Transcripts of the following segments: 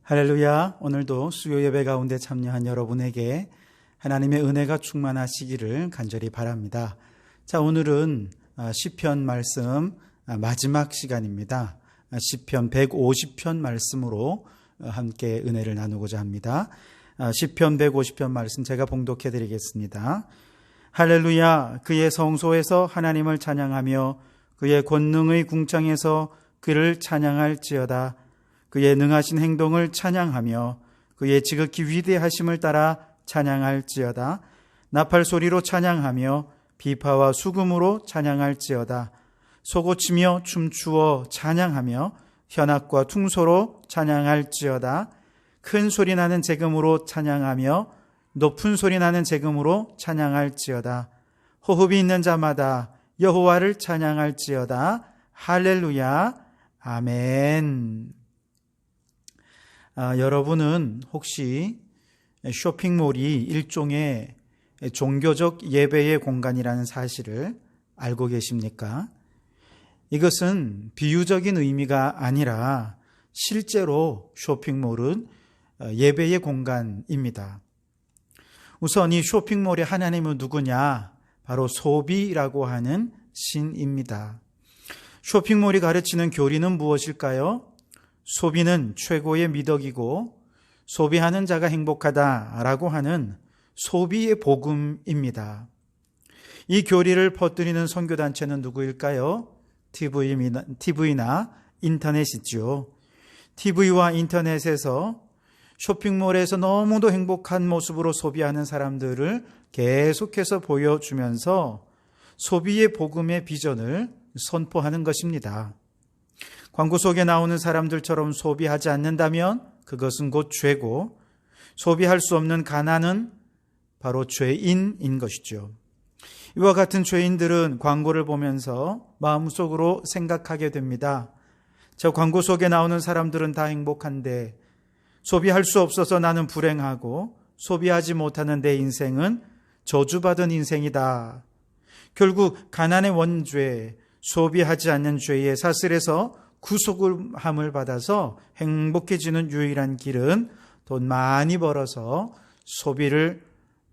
할렐루야. 오늘도 수요 예배 가운데 참여한 여러분에게 하나님의 은혜가 충만하시기를 간절히 바랍니다. 자, 오늘은 시편 말씀 마지막 시간입니다. 시편 150편 말씀으로 함께 은혜를 나누고자 합니다. 시편 150편 말씀 제가 봉독해 드리겠습니다. 할렐루야. 그의 성소에서 하나님을 찬양하며 그의 권능의 궁창에서 그를 찬양할지어다. 그의 능하신 행동을 찬양하며 그의 지극히 위대하심을 따라 찬양할지어다. 나팔 소리로 찬양하며 비파와 수금으로 찬양할지어다. 소고치며 춤추어 찬양하며 현악과 퉁소로 찬양할지어다. 큰 소리 나는 제금으로 찬양하며 높은 소리 나는 제금으로 찬양할지어다. 호흡이 있는 자마다 여호와를 찬양할지어다. 할렐루야. 아멘. 여러분은 혹시 쇼핑몰이 일종의 종교적 예배의 공간이라는 사실을 알고 계십니까? 이것은 비유적인 의미가 아니라 실제로 쇼핑몰은 예배의 공간입니다. 우선 이 쇼핑몰의 하나님은 누구냐? 바로 소비라고 하는 신입니다. 쇼핑몰이 가르치는 교리는 무엇일까요? 소비는 최고의 미덕이고 소비하는 자가 행복하다라고 하는 소비의 복음입니다. 이 교리를 퍼뜨리는 선교단체는 누구일까요? TV나 인터넷이죠. TV와 인터넷에서 쇼핑몰에서 너무도 행복한 모습으로 소비하는 사람들을 계속해서 보여주면서 소비의 복음의 비전을 선포하는 것입니다. 광고 속에 나오는 사람들처럼 소비하지 않는다면 그것은 곧 죄고, 소비할 수 없는 가난은 바로 죄인인 것이죠. 이와 같은 죄인들은 광고를 보면서 마음속으로 생각하게 됩니다. 저 광고 속에 나오는 사람들은 다 행복한데 소비할 수 없어서 나는 불행하고 소비하지 못하는 내 인생은 저주받은 인생이다. 결국 가난의 원죄, 소비하지 않는 죄의 사슬에서 구속함을 받아서 행복해지는 유일한 길은 돈 많이 벌어서 소비를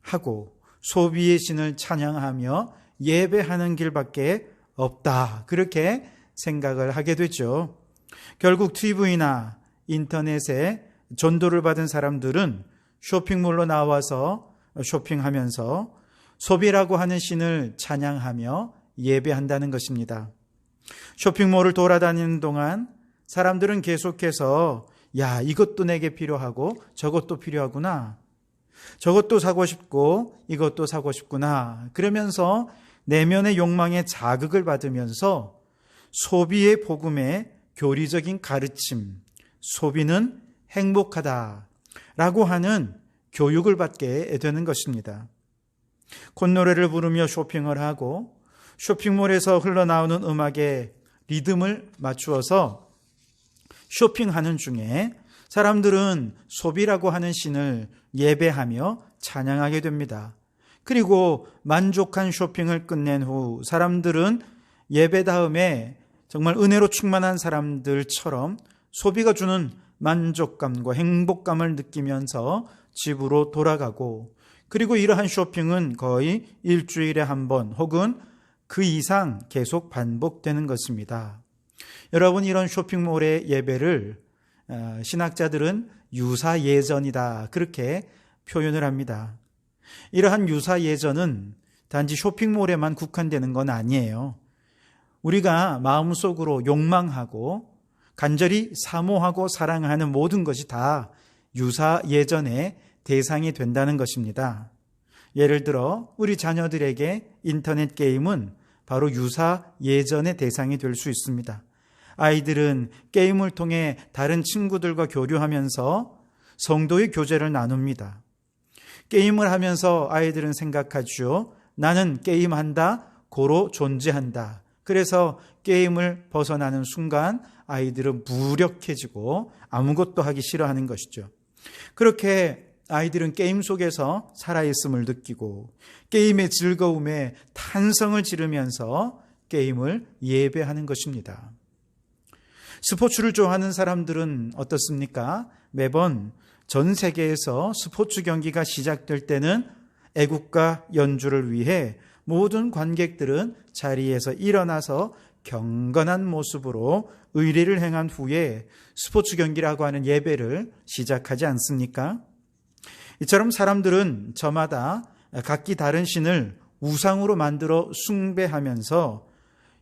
하고 소비의 신을 찬양하며 예배하는 길밖에 없다. 그렇게 생각을 하게 되죠. 결국 TV나 인터넷에 전도를 받은 사람들은 쇼핑몰로 나와서 쇼핑하면서 소비라고 하는 신을 찬양하며 예배한다는 것입니다. 쇼핑몰을 돌아다니는 동안 사람들은 계속해서 야, 이것도 내게 필요하고 저것도 필요하구나. 저것도 사고 싶고 이것도 사고 싶구나. 그러면서 내면의 욕망에 자극을 받으면서 소비의 복음의 교리적인 가르침, 소비는 행복하다라고 하는 교육을 받게 되는 것입니다. 콧노래를 부르며 쇼핑을 하고 쇼핑몰에서 흘러나오는 음악에 리듬을 맞추어서 쇼핑하는 중에 사람들은 소비라고 하는 신을 예배하며 찬양하게 됩니다. 그리고 만족한 쇼핑을 끝낸 후 사람들은 예배 다음에 정말 은혜로 충만한 사람들처럼 소비가 주는 만족감과 행복감을 느끼면서 집으로 돌아가고, 그리고 이러한 쇼핑은 거의 일주일에 한 번 혹은 그 이상 계속 반복되는 것입니다. 여러분, 이런 쇼핑몰의 예배를 신학자들은 유사예전이다, 그렇게 표현을 합니다. 이러한 유사예전은 단지 쇼핑몰에만 국한되는 건 아니에요. 우리가 마음속으로 욕망하고 간절히 사모하고 사랑하는 모든 것이 다 유사예전의 대상이 된다는 것입니다. 예를 들어 우리 자녀들에게 인터넷 게임은 바로 유사예전의 대상이 될 수 있습니다. 아이들은 게임을 통해 다른 친구들과 교류하면서 성도의 교제를 나눕니다. 게임을 하면서 아이들은 생각하죠. 나는 게임한다, 고로 존재한다. 그래서 게임을 벗어나는 순간 아이들은 무력해지고 아무것도 하기 싫어하는 것이죠. 그렇게 아이들은 게임 속에서 살아있음을 느끼고 게임의 즐거움에 탄성을 지르면서 게임을 예배하는 것입니다. 스포츠를 좋아하는 사람들은 어떻습니까? 매번 전 세계에서 스포츠 경기가 시작될 때는 애국가 연주를 위해 모든 관객들은 자리에서 일어나서 경건한 모습으로 의례를 행한 후에 스포츠 경기라고 하는 예배를 시작하지 않습니까? 이처럼 사람들은 저마다 각기 다른 신을 우상으로 만들어 숭배하면서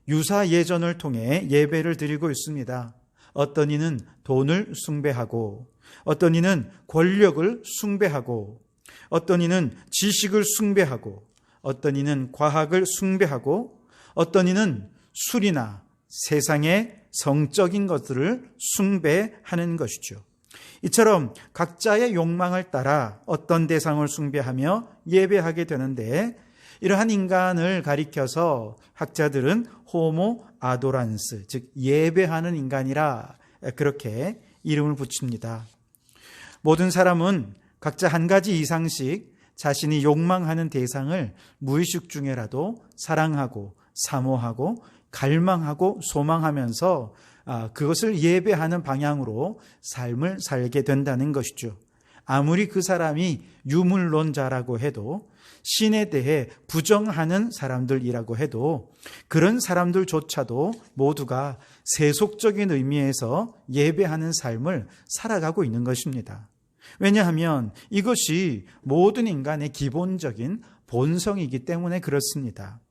유사 예전을 통해 예배를 드리고 있습니다. 어떤 이는 돈을 숭배하고, 어떤 이는 권력을 숭배하고, 어떤 이는 지식을 숭배하고, 어떤 이는 과학을 숭배하고, 어떤 이는 술이나 세상의 성적인 것들을 숭배하는 것이죠. 이처럼 각자의 욕망을 따라 어떤 대상을 숭배하며 예배하게 되는데, 이러한 인간을 가리켜서 학자들은 호모 아도란스, 즉 예배하는 인간이라 그렇게 이름을 붙입니다. 모든 사람은 각자 한 가지 이상씩 자신이 욕망하는 대상을 무의식 중에라도 사랑하고 사모하고 갈망하고 소망하면서 그것을 예배하는 방향으로 삶을 살게 된다는 것이죠. 아무리 그 사람이 유물론자라고 해도, 신에 대해 부정하는 사람들이라고 해도, 그런 사람들조차도 모두가 세속적인 의미에서 예배하는 삶을 살아가고 있는 것입니다. 왜냐하면 이것이 모든 인간의 기본적인 본성이기 때문에 그렇습니다.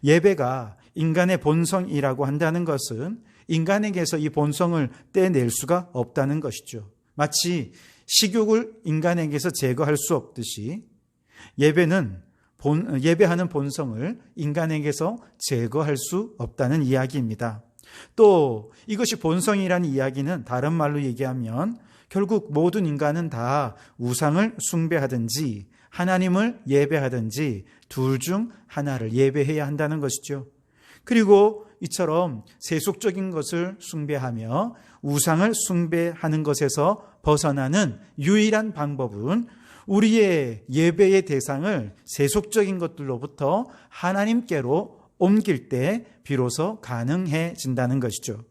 예배가 인간의 본성이라고 한다는 것은 인간에게서 이 본성을 떼낼 수가 없다는 것이죠. 마치 식욕을 인간에게서 제거할 수 없듯이 예배하는 본성을 인간에게서 제거할 수 없다는 이야기입니다. 또 이것이 본성이라는 이야기는 다른 말로 얘기하면 결국 모든 인간은 다 우상을 숭배하든지 하나님을 예배하든지 둘 중 하나를 예배해야 한다는 것이죠. 그리고 이처럼 세속적인 것을 숭배하며 우상을 숭배하는 것에서 벗어나는 유일한 방법은 우리의 예배의 대상을 세속적인 것들로부터 하나님께로 옮길 때 비로소 가능해진다는 것이죠.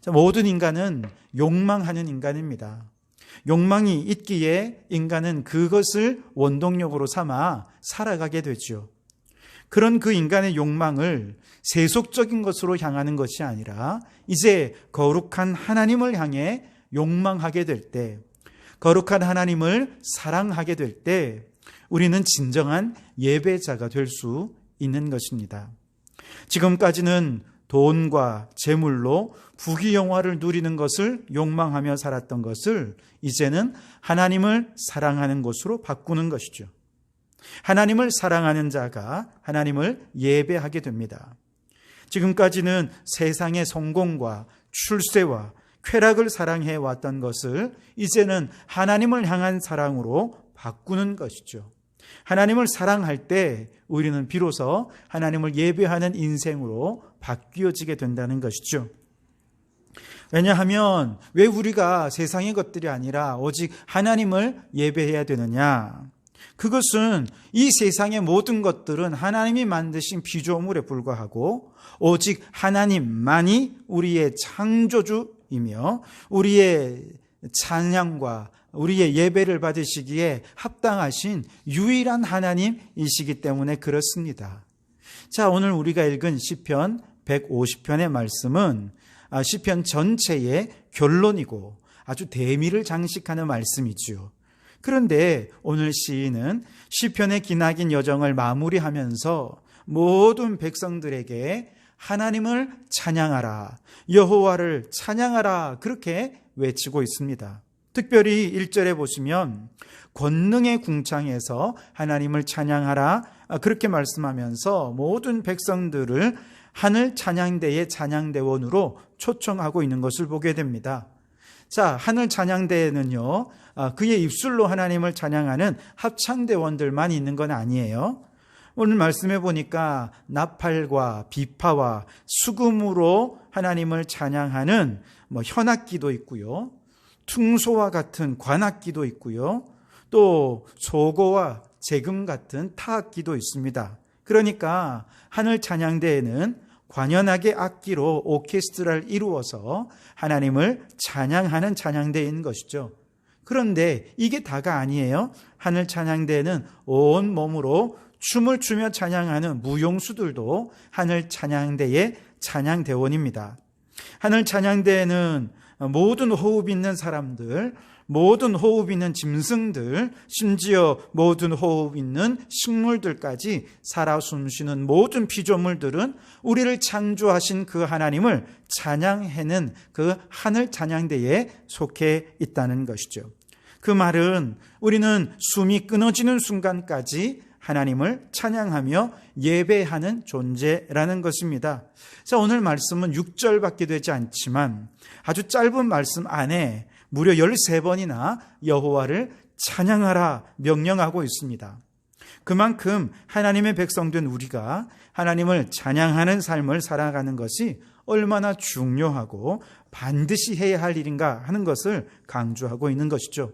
모든 인간은 욕망하는 인간입니다. 욕망이 있기에 인간은 그것을 원동력으로 삼아 살아가게 되죠. 그런 그 인간의 욕망을 세속적인 것으로 향하는 것이 아니라 이제 거룩한 하나님을 향해 욕망하게 될 때, 거룩한 하나님을 사랑하게 될 때 우리는 진정한 예배자가 될 수 있는 것입니다. 지금까지는 돈과 재물로 부귀영화를 누리는 것을 욕망하며 살았던 것을 이제는 하나님을 사랑하는 것으로 바꾸는 것이죠. 하나님을 사랑하는 자가 하나님을 예배하게 됩니다. 지금까지는 세상의 성공과 출세와 쾌락을 사랑해 왔던 것을 이제는 하나님을 향한 사랑으로 바꾸는 것이죠. 하나님을 사랑할 때 우리는 비로소 하나님을 예배하는 인생으로 바뀌어지게 된다는 것이죠. 왜냐하면 왜 우리가 세상의 것들이 아니라 오직 하나님을 예배해야 되느냐? 그것은 이 세상의 모든 것들은 하나님이 만드신 피조물에 불과하고 오직 하나님만이 우리의 창조주이며 우리의 찬양과 우리의 예배를 받으시기에 합당하신 유일한 하나님이시기 때문에 그렇습니다. 자, 오늘 우리가 읽은 시편 150편의 말씀은 시편 전체의 결론이고 아주 대미를 장식하는 말씀이지요. 그런데 오늘 시인은 시편의 기나긴 여정을 마무리하면서 모든 백성들에게 하나님을 찬양하라, 여호와를 찬양하라 그렇게 외치고 있습니다. 특별히 1절에 보시면 권능의 궁창에서 하나님을 찬양하라 그렇게 말씀하면서 모든 백성들을 하늘 찬양대의 찬양대원으로 초청하고 있는 것을 보게 됩니다. 자, 하늘 찬양대에는요, 그의 입술로 하나님을 찬양하는 합창대원들만 있는 건 아니에요. 오늘 말씀해 보니까 나팔과 비파와 수금으로 하나님을 찬양하는 현악기도 있고요, 퉁소와 같은 관악기도 있고요, 또 소고와 재금 같은 타악기도 있습니다. 그러니까 하늘 찬양대에는 관연하게 악기로 오케스트라를 이루어서 하나님을 찬양하는 찬양대인 것이죠. 그런데 이게 다가 아니에요. 하늘 찬양대는 온 몸으로 춤을 추며 찬양하는 무용수들도 하늘 찬양대의 찬양대원입니다. 하늘 찬양대에는 모든 호흡 있는 사람들, 모든 호흡 있는 짐승들, 심지어 모든 호흡 있는 식물들까지 살아 숨쉬는 모든 피조물들은 우리를 창조하신 그 하나님을 찬양하는 그 하늘 찬양대에 속해 있다는 것이죠. 그 말은 우리는 숨이 끊어지는 순간까지 하나님을 찬양하며 예배하는 존재라는 것입니다. 자, 오늘 말씀은 6절밖에 되지 않지만 아주 짧은 말씀 안에 무려 13번이나 여호와를 찬양하라 명령하고 있습니다. 그만큼 하나님의 백성된 우리가 하나님을 찬양하는 삶을 살아가는 것이 얼마나 중요하고 반드시 해야 할 일인가 하는 것을 강조하고 있는 것이죠.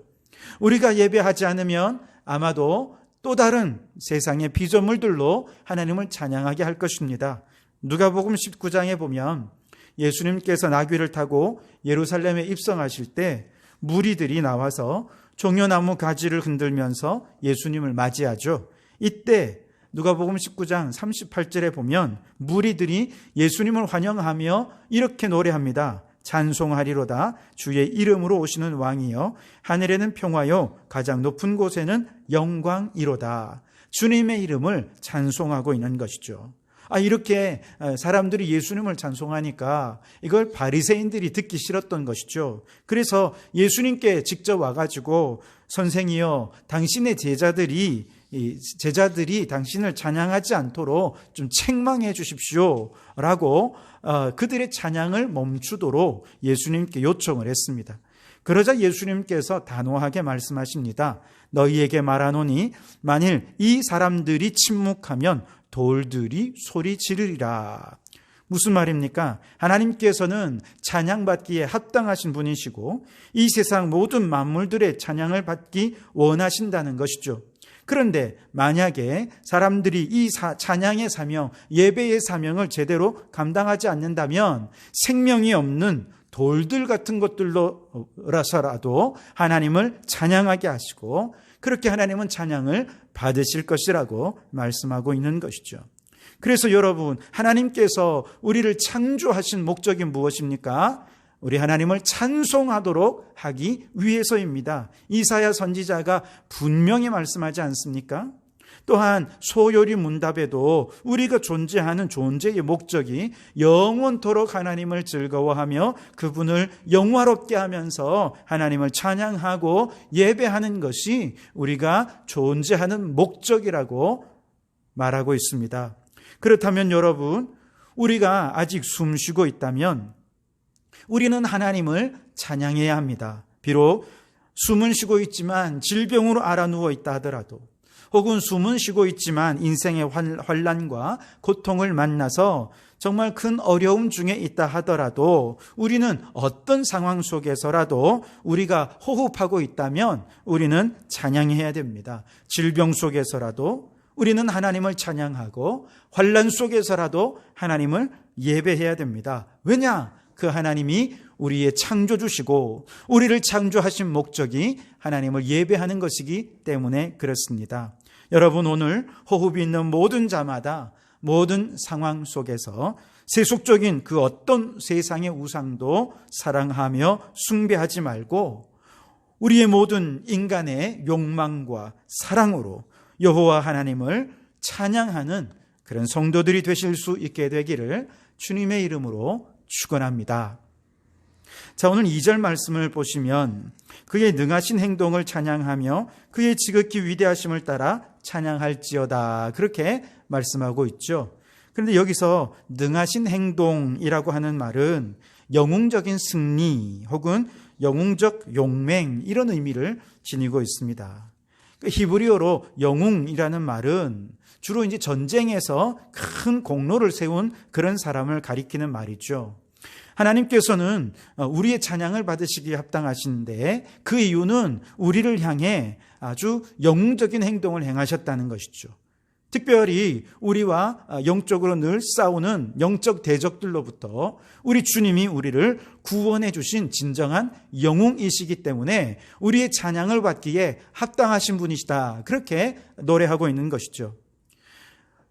우리가 예배하지 않으면 아마도 또 다른 세상의 피조물들로 하나님을 찬양하게 할 것입니다. 누가복음 19장에 보면 예수님께서 나귀를 타고 예루살렘에 입성하실 때 무리들이 나와서 종려나무 가지를 흔들면서 예수님을 맞이하죠. 이때 누가복음 19장 38절에 보면 무리들이 예수님을 환영하며 이렇게 노래합니다. 찬송하리로다 주의 이름으로 오시는 왕이여 하늘에는 평화요 가장 높은 곳에는 영광이로다. 주님의 이름을 찬송하고 있는 것이죠. 이렇게 사람들이 예수님을 찬송하니까 이걸 바리새인들이 듣기 싫었던 것이죠. 그래서 예수님께 직접 와가지고 선생이여 당신의 제자들이 당신을 찬양하지 않도록 좀 책망해 주십시오 라고 그들의 찬양을 멈추도록 예수님께 요청을 했습니다. 그러자 예수님께서 단호하게 말씀하십니다. 너희에게 말하노니 만일 이 사람들이 침묵하면 돌들이 소리 지르리라. 무슨 말입니까? 하나님께서는 찬양받기에 합당하신 분이시고 이 세상 모든 만물들의 찬양을 받기 원하신다는 것이죠. 그런데 만약에 사람들이 이 찬양의 사명, 예배의 사명을 제대로 감당하지 않는다면 생명이 없는 돌들 같은 것들로라서라도 하나님을 찬양하게 하시고 그렇게 하나님은 찬양을 받으실 것이라고 말씀하고 있는 것이죠. 그래서 여러분, 하나님께서 우리를 창조하신 목적이 무엇입니까? 우리 하나님을 찬송하도록 하기 위해서입니다. 이사야 선지자가 분명히 말씀하지 않습니까? 또한 소요리 문답에도 우리가 존재하는 존재의 목적이 영원토록 하나님을 즐거워하며 그분을 영화롭게 하면서 하나님을 찬양하고 예배하는 것이 우리가 존재하는 목적이라고 말하고 있습니다. 그렇다면 여러분, 우리가 아직 숨쉬고 있다면 우리는 하나님을 찬양해야 합니다. 비록 숨은 쉬고 있지만 질병으로 앓아 누워 있다 하더라도, 혹은 숨은 쉬고 있지만 인생의 환난과 고통을 만나서 정말 큰 어려움 중에 있다 하더라도 우리는 어떤 상황 속에서라도 우리가 호흡하고 있다면 우리는 찬양해야 됩니다. 질병 속에서라도 우리는 하나님을 찬양하고 환난 속에서라도 하나님을 예배해야 됩니다. 왜냐? 그 하나님이 우리의 창조주시고 우리를 창조하신 목적이 하나님을 예배하는 것이기 때문에 그렇습니다. 여러분, 오늘 호흡이 있는 모든 자마다 모든 상황 속에서 세속적인 그 어떤 세상의 우상도 사랑하며 숭배하지 말고 우리의 모든 인간의 욕망과 사랑으로 여호와 하나님을 찬양하는 그런 성도들이 되실 수 있게 되기를 주님의 이름으로 축원합니다. 자, 오늘 2절 말씀을 보시면 그의 능하신 행동을 찬양하며 그의 지극히 위대하심을 따라 찬양할지어다, 그렇게 말씀하고 있죠. 그런데 여기서 능하신 행동이라고 하는 말은 영웅적인 승리 혹은 영웅적 용맹, 이런 의미를 지니고 있습니다. 히브리어로 영웅이라는 말은 주로 이제 전쟁에서 큰 공로를 세운 그런 사람을 가리키는 말이죠. 하나님께서는 우리의 찬양을 받으시기에 합당하신데 그 이유는 우리를 향해 아주 영웅적인 행동을 행하셨다는 것이죠. 특별히 우리와 영적으로 늘 싸우는 영적 대적들로부터 우리 주님이 우리를 구원해 주신 진정한 영웅이시기 때문에 우리의 찬양을 받기에 합당하신 분이시다. 그렇게 노래하고 있는 것이죠.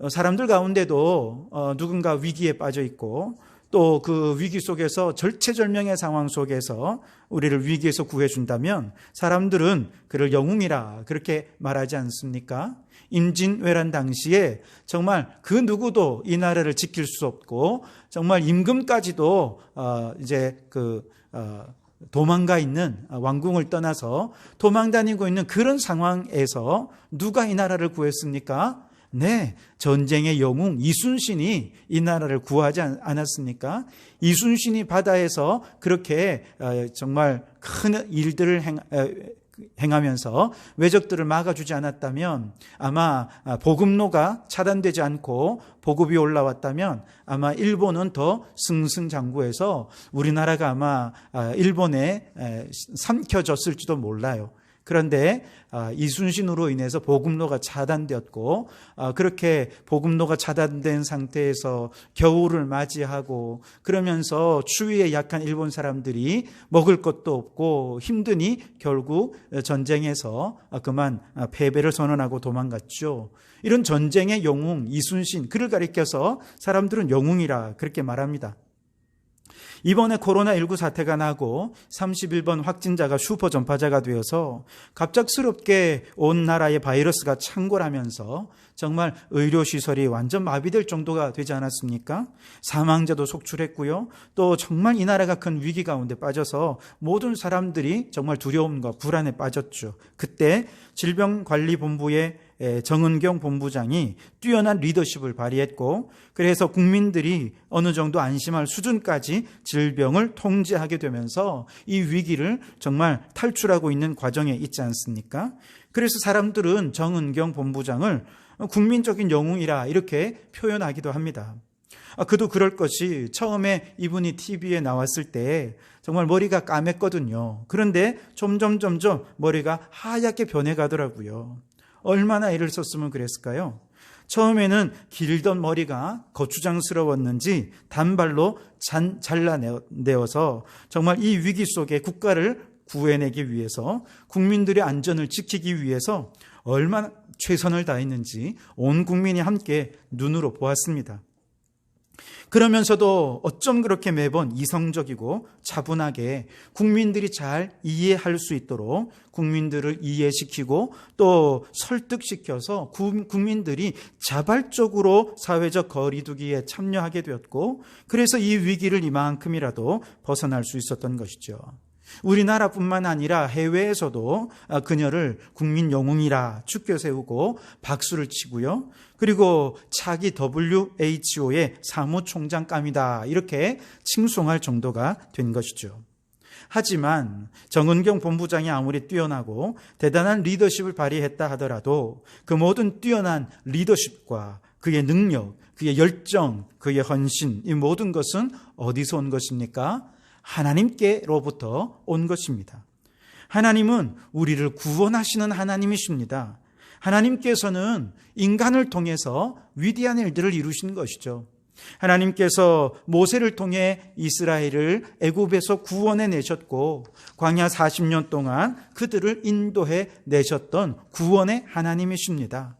사람들 가운데도 누군가 위기에 빠져 있고 또 그 위기 속에서 절체절명의 상황 속에서 우리를 위기에서 구해준다면 사람들은 그를 영웅이라 그렇게 말하지 않습니까? 임진왜란 당시에 정말 그 누구도 이 나라를 지킬 수 없고 정말 임금까지도 도망가 있는 왕궁을 떠나서 도망 다니고 있는 그런 상황에서 누가 이 나라를 구했습니까? 네, 전쟁의 영웅 이순신이 이 나라를 구하지 않았습니까? 이순신이 바다에서 그렇게 정말 큰 일들을 행하면서 왜적들을 막아주지 않았다면 아마 보급로가 차단되지 않고 보급이 올라왔다면 아마 일본은 더 승승장구해서 우리나라가 아마 일본에 삼켜졌을지도 몰라요. 그런데 이순신으로 인해서 보급로가 차단되었고 그렇게 보급로가 차단된 상태에서 겨울을 맞이하고 그러면서 추위에 약한 일본 사람들이 먹을 것도 없고 힘드니 결국 전쟁에서 그만 패배를 선언하고 도망갔죠. 이런 전쟁의 영웅 이순신, 그를 가리켜서 사람들은 영웅이라 그렇게 말합니다. 이번에 코로나19 사태가 나고 31번 확진자가 슈퍼 전파자가 되어서 갑작스럽게 온 나라에 바이러스가 창궐하면서 정말 의료시설이 완전 마비될 정도가 되지 않았습니까? 사망자도 속출했고요. 또 정말 이 나라가 큰 위기 가운데 빠져서 모든 사람들이 정말 두려움과 불안에 빠졌죠. 그때 질병관리본부의 정은경 본부장이 뛰어난 리더십을 발휘했고 그래서 국민들이 어느 정도 안심할 수준까지 질병을 통제하게 되면서 이 위기를 정말 탈출하고 있는 과정에 있지 않습니까? 그래서 사람들은 정은경 본부장을 국민적인 영웅이라 이렇게 표현하기도 합니다. 그도 그럴 것이 처음에 이분이 TV에 나왔을 때 정말 머리가 까맸거든요. 그런데 점점 머리가 하얗게 변해가더라고요. 얼마나 애를 썼으면 그랬을까요? 처음에는 길던 머리가 거추장스러웠는지 단발로 잘라내어서 정말 이 위기 속에 국가를 구해내기 위해서 국민들의 안전을 지키기 위해서 얼마나 최선을 다했는지 온 국민이 함께 눈으로 보았습니다. 그러면서도 어쩜 그렇게 매번 이성적이고 차분하게 국민들이 잘 이해할 수 있도록 국민들을 이해시키고 또 설득시켜서 국민들이 자발적으로 사회적 거리두기에 참여하게 되었고 그래서 이 위기를 이만큼이라도 벗어날 수 있었던 것이죠. 우리나라뿐만 아니라 해외에서도 그녀를 국민 영웅이라 축켜 세우고 박수를 치고요. 그리고 차기 WHO의 사무총장감이다 이렇게 칭송할 정도가 된 것이죠. 하지만 정은경 본부장이 아무리 뛰어나고 대단한 리더십을 발휘했다 하더라도 그 모든 뛰어난 리더십과 그의 능력, 그의 열정, 그의 헌신 이 모든 것은 어디서 온 것입니까? 하나님께로부터 온 것입니다. 하나님은 우리를 구원하시는 하나님이십니다. 하나님께서는 인간을 통해서 위대한 일들을 이루신 것이죠. 하나님께서 모세를 통해 이스라엘을 애굽에서 구원해 내셨고 광야 40년 동안 그들을 인도해 내셨던 구원의 하나님이십니다.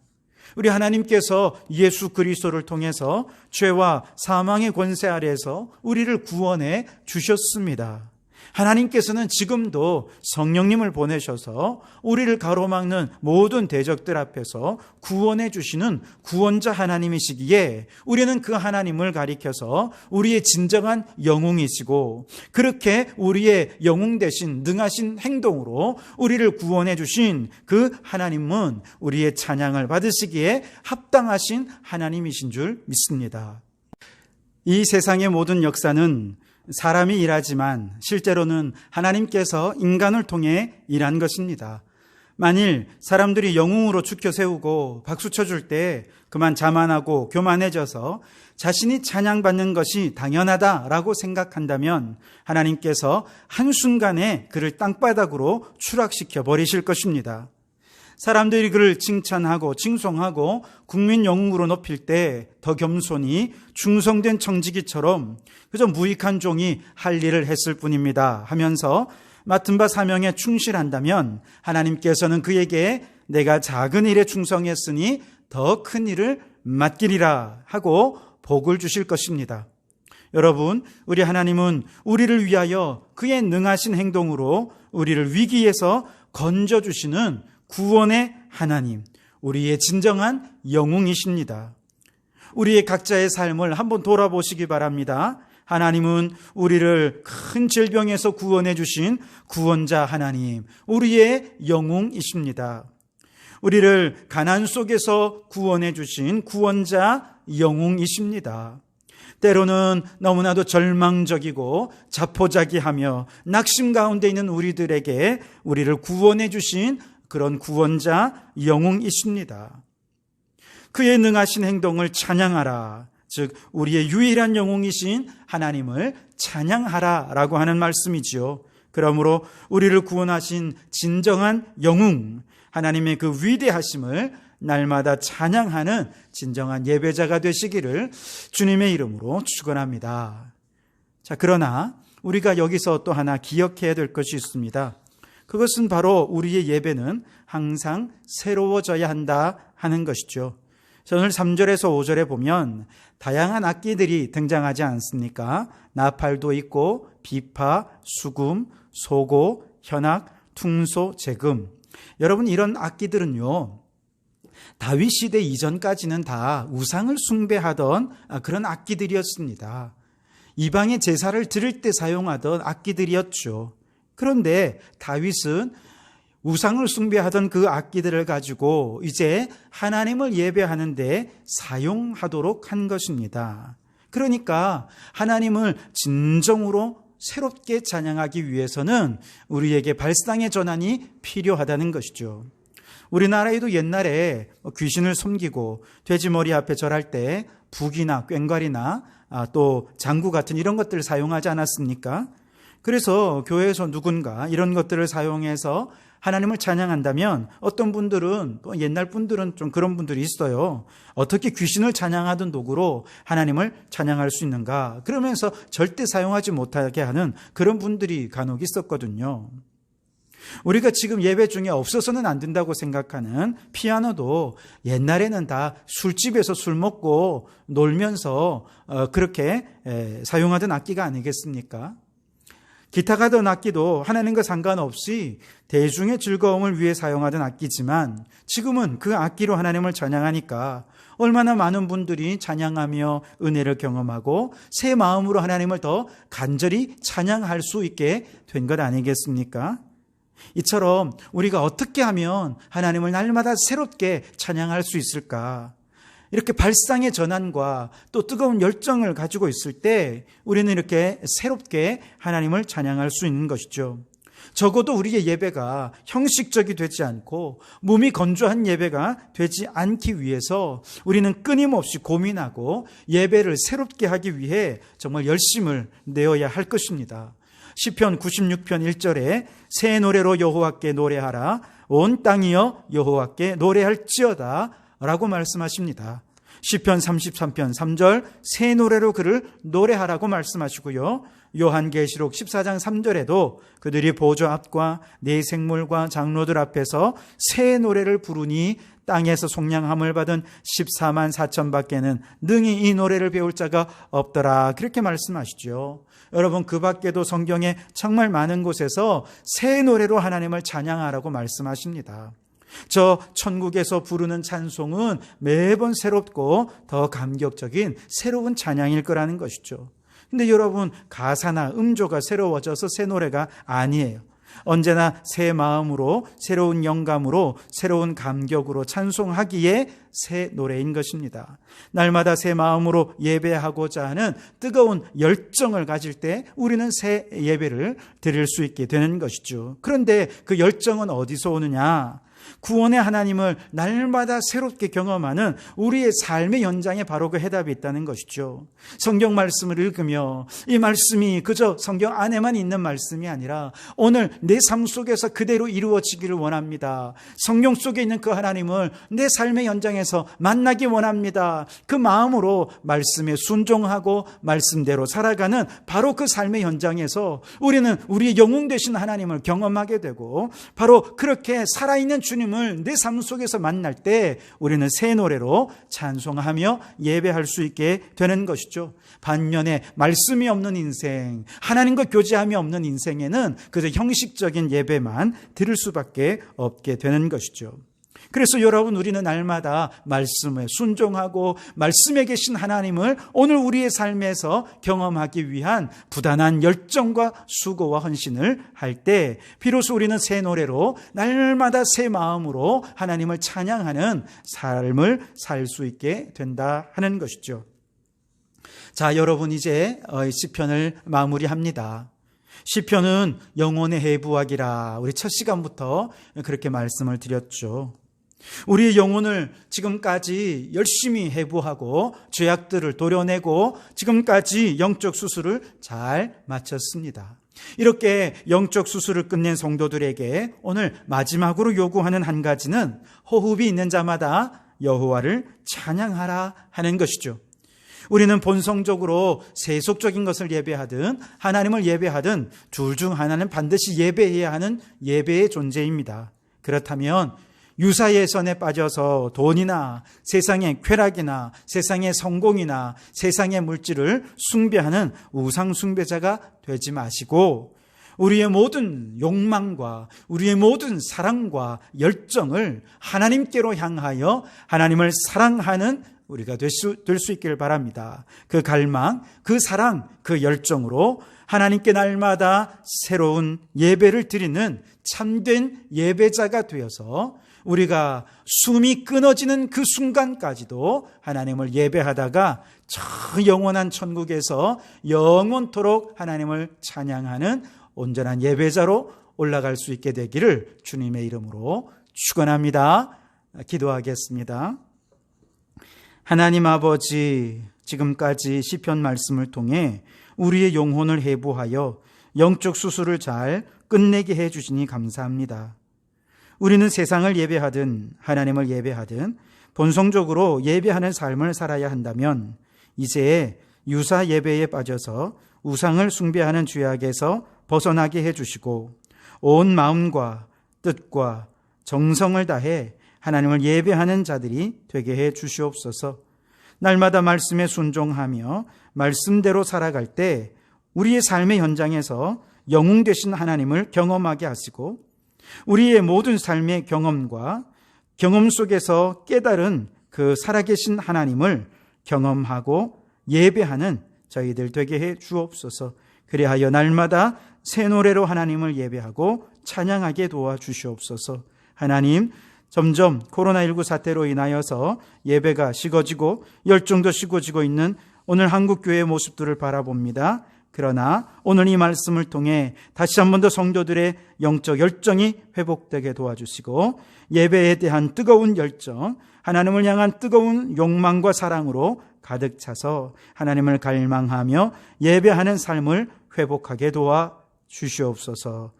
우리 하나님께서 예수 그리스도를 통해서 죄와 사망의 권세 아래에서 우리를 구원해 주셨습니다. 하나님께서는 지금도 성령님을 보내셔서 우리를 가로막는 모든 대적들 앞에서 구원해 주시는 구원자 하나님이시기에 우리는 그 하나님을 가리켜서 우리의 진정한 영웅이시고 그렇게 우리의 영웅 대신 능하신 행동으로 우리를 구원해 주신 그 하나님은 우리의 찬양을 받으시기에 합당하신 하나님이신 줄 믿습니다. 이 세상의 모든 역사는 사람이 일하지만 실제로는 하나님께서 인간을 통해 일한 것입니다. 만일 사람들이 영웅으로 축켜 세우고 박수 쳐줄 때 그만 자만하고 교만해져서 자신이 찬양받는 것이 당연하다라고 생각한다면 하나님께서 한순간에 그를 땅바닥으로 추락시켜 버리실 것입니다. 사람들이 그를 칭찬하고 칭송하고 국민 영웅으로 높일 때 더 겸손히 충성된 청지기처럼 그저 무익한 종이 할 일을 했을 뿐입니다 하면서 맡은 바 사명에 충실한다면 하나님께서는 그에게 내가 작은 일에 충성했으니 더 큰 일을 맡기리라 하고 복을 주실 것입니다. 여러분, 우리 하나님은 우리를 위하여 그의 능하신 행동으로 우리를 위기에서 건져주시는 구원의 하나님, 우리의 진정한 영웅이십니다. 우리의 각자의 삶을 한번 돌아보시기 바랍니다. 하나님은 우리를 큰 질병에서 구원해 주신 구원자 하나님, 우리의 영웅이십니다. 우리를 가난 속에서 구원해 주신 구원자 영웅이십니다. 때로는 너무나도 절망적이고 자포자기하며 낙심 가운데 있는 우리들에게 우리를 구원해 주신 그런 구원자 영웅이십니다. 그의 능하신 행동을 찬양하라, 즉 우리의 유일한 영웅이신 하나님을 찬양하라라고 하는 말씀이지요. 그러므로 우리를 구원하신 진정한 영웅, 하나님의 그 위대하심을 날마다 찬양하는 진정한 예배자가 되시기를 주님의 이름으로 축원합니다. 자, 그러나 우리가 여기서 또 하나 기억해야 될 것이 있습니다. 그것은 바로 우리의 예배는 항상 새로워져야 한다 하는 것이죠. 오늘 3절에서 5절에 보면 다양한 악기들이 등장하지 않습니까? 나팔도 있고 비파, 수금, 소고, 현악, 퉁소, 제금. 여러분, 이런 악기들은요, 다윗 시대 이전까지는 다 우상을 숭배하던 그런 악기들이었습니다. 이방의 제사를 드릴 때 사용하던 악기들이었죠. 그런데 다윗은 우상을 숭배하던 그 악기들을 가지고 이제 하나님을 예배하는데 사용하도록 한 것입니다. 그러니까 하나님을 진정으로 새롭게 찬양하기 위해서는 우리에게 발상의 전환이 필요하다는 것이죠. 우리나라에도 옛날에 귀신을 섬기고 돼지머리 앞에 절할 때 북이나 꽹과리나 또 장구 같은 이런 것들을 사용하지 않았습니까? 그래서 교회에서 누군가 이런 것들을 사용해서 하나님을 찬양한다면 어떤 분들은, 또 옛날 분들은 좀 그런 분들이 있어요. 어떻게 귀신을 찬양하던 도구로 하나님을 찬양할 수 있는가? 그러면서 절대 사용하지 못하게 하는 그런 분들이 간혹 있었거든요. 우리가 지금 예배 중에 없어서는 안 된다고 생각하는 피아노도 옛날에는 다 술집에서 술 먹고 놀면서 그렇게 사용하던 악기가 아니겠습니까? 기타 같은 악기도 하나님과 상관없이 대중의 즐거움을 위해 사용하던 악기지만 지금은 그 악기로 하나님을 찬양하니까 얼마나 많은 분들이 찬양하며 은혜를 경험하고 새 마음으로 하나님을 더 간절히 찬양할 수 있게 된 것 아니겠습니까? 이처럼 우리가 어떻게 하면 하나님을 날마다 새롭게 찬양할 수 있을까? 이렇게 발상의 전환과 또 뜨거운 열정을 가지고 있을 때 우리는 이렇게 새롭게 하나님을 찬양할 수 있는 것이죠. 적어도 우리의 예배가 형식적이 되지 않고 몸이 건조한 예배가 되지 않기 위해서 우리는 끊임없이 고민하고 예배를 새롭게 하기 위해 정말 열심을 내어야 할 것입니다. 시편 96편 1절에 새 노래로 여호와께 노래하라, 온 땅이여 여호와께 노래할지어다 라고 말씀하십니다. 시편 33편 3절 새 노래로 그를 노래하라고 말씀하시고요. 요한계시록 14장 3절에도 그들이 보좌 앞과 네 생물과 장로들 앞에서 새 노래를 부르니 땅에서 속량함을 받은 14만 4천 밖에는 능히 이 노래를 배울 자가 없더라, 그렇게 말씀하시죠. 여러분, 그 밖에도 성경에 정말 많은 곳에서 새 노래로 하나님을 찬양하라고 말씀하십니다. 저 천국에서 부르는 찬송은 매번 새롭고 더 감격적인 새로운 찬양일 거라는 것이죠. 근데 여러분, 가사나 음조가 새로워져서 새 노래가 아니에요. 언제나 새 마음으로, 새로운 영감으로, 새로운 감격으로 찬송하기에 새 노래인 것입니다. 날마다 새 마음으로 예배하고자 하는 뜨거운 열정을 가질 때 우리는 새 예배를 드릴 수 있게 되는 것이죠. 그런데 그 열정은 어디서 오느냐? 구원의 하나님을 날마다 새롭게 경험하는 우리의 삶의 연장에 바로 그 해답이 있다는 것이죠. 성경 말씀을 읽으며 이 말씀이 그저 성경 안에만 있는 말씀이 아니라 오늘 내 삶 속에서 그대로 이루어지기를 원합니다. 성경 속에 있는 그 하나님을 내 삶의 연장에서 만나기 원합니다. 그 마음으로 말씀에 순종하고 말씀대로 살아가는 바로 그 삶의 현장에서 우리는 우리의 영웅 되신 하나님을 경험하게 되고 바로 그렇게 살아있는 주님을 내 삶 속에서 만날 때 우리는 새 노래로 찬송하며 예배할 수 있게 되는 것이죠. 반면에 말씀이 없는 인생, 하나님과 교제함이 없는 인생에는 그저 형식적인 예배만 드릴 수밖에 없게 되는 것이죠. 그래서 여러분, 우리는 날마다 말씀에 순종하고 말씀에 계신 하나님을 오늘 우리의 삶에서 경험하기 위한 부단한 열정과 수고와 헌신을 할 때 비로소 우리는 새 노래로 날마다 새 마음으로 하나님을 찬양하는 삶을 살 수 있게 된다 하는 것이죠. 자, 여러분, 이제 시편을 마무리합니다. 시편은 영혼의 해부학이라 우리 첫 시간부터 그렇게 말씀을 드렸죠. 우리의 영혼을 지금까지 열심히 해부하고 죄악들을 도려내고 지금까지 영적 수술을 잘 마쳤습니다. 이렇게 영적 수술을 끝낸 성도들에게 오늘 마지막으로 요구하는 한 가지는 호흡이 있는 자마다 여호와를 찬양하라 하는 것이죠. 우리는 본성적으로 세속적인 것을 예배하든 하나님을 예배하든 둘 중 하나는 반드시 예배해야 하는 예배의 존재입니다. 그렇다면 유사예선에 빠져서 돈이나 세상의 쾌락이나 세상의 성공이나 세상의 물질을 숭배하는 우상 숭배자가 되지 마시고 우리의 모든 욕망과 우리의 모든 사랑과 열정을 하나님께로 향하여 하나님을 사랑하는 우리가 될 수 있기를 바랍니다. 그 갈망, 그 사랑, 그 열정으로 하나님께 날마다 새로운 예배를 드리는 참된 예배자가 되어서 우리가 숨이 끊어지는 그 순간까지도 하나님을 예배하다가 저 영원한 천국에서 영원토록 하나님을 찬양하는 온전한 예배자로 올라갈 수 있게 되기를 주님의 이름으로 축원합니다. 기도하겠습니다. 하나님 아버지, 지금까지 시편 말씀을 통해 우리의 영혼을 해부하여 영적 수술을 잘 끝내게 해주시니 감사합니다. 우리는 세상을 예배하든 하나님을 예배하든 본성적으로 예배하는 삶을 살아야 한다면 이제 유사 예배에 빠져서 우상을 숭배하는 죄악에서 벗어나게 해주시고 온 마음과 뜻과 정성을 다해 하나님을 예배하는 자들이 되게 해 주시옵소서. 날마다 말씀에 순종하며 말씀대로 살아갈 때 우리의 삶의 현장에서 영웅 되신 하나님을 경험하게 하시고 우리의 모든 삶의 경험과 경험 속에서 깨달은 그 살아계신 하나님을 경험하고 예배하는 저희들 되게 해 주옵소서. 그리하여 날마다 새 노래로 하나님을 예배하고 찬양하게 도와주시옵소서. 하나님, 점점 코로나19 사태로 인하여서 예배가 식어지고 열정도 식어지고 있는 오늘 한국교회의 모습들을 바라봅니다. 그러나 오늘 이 말씀을 통해 다시 한 번 더 성도들의 영적 열정이 회복되게 도와주시고 예배에 대한 뜨거운 열정, 하나님을 향한 뜨거운 욕망과 사랑으로 가득 차서 하나님을 갈망하며 예배하는 삶을 회복하게 도와주시옵소서.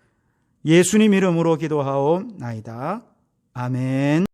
예수님 이름으로 기도하옵나이다. 아멘.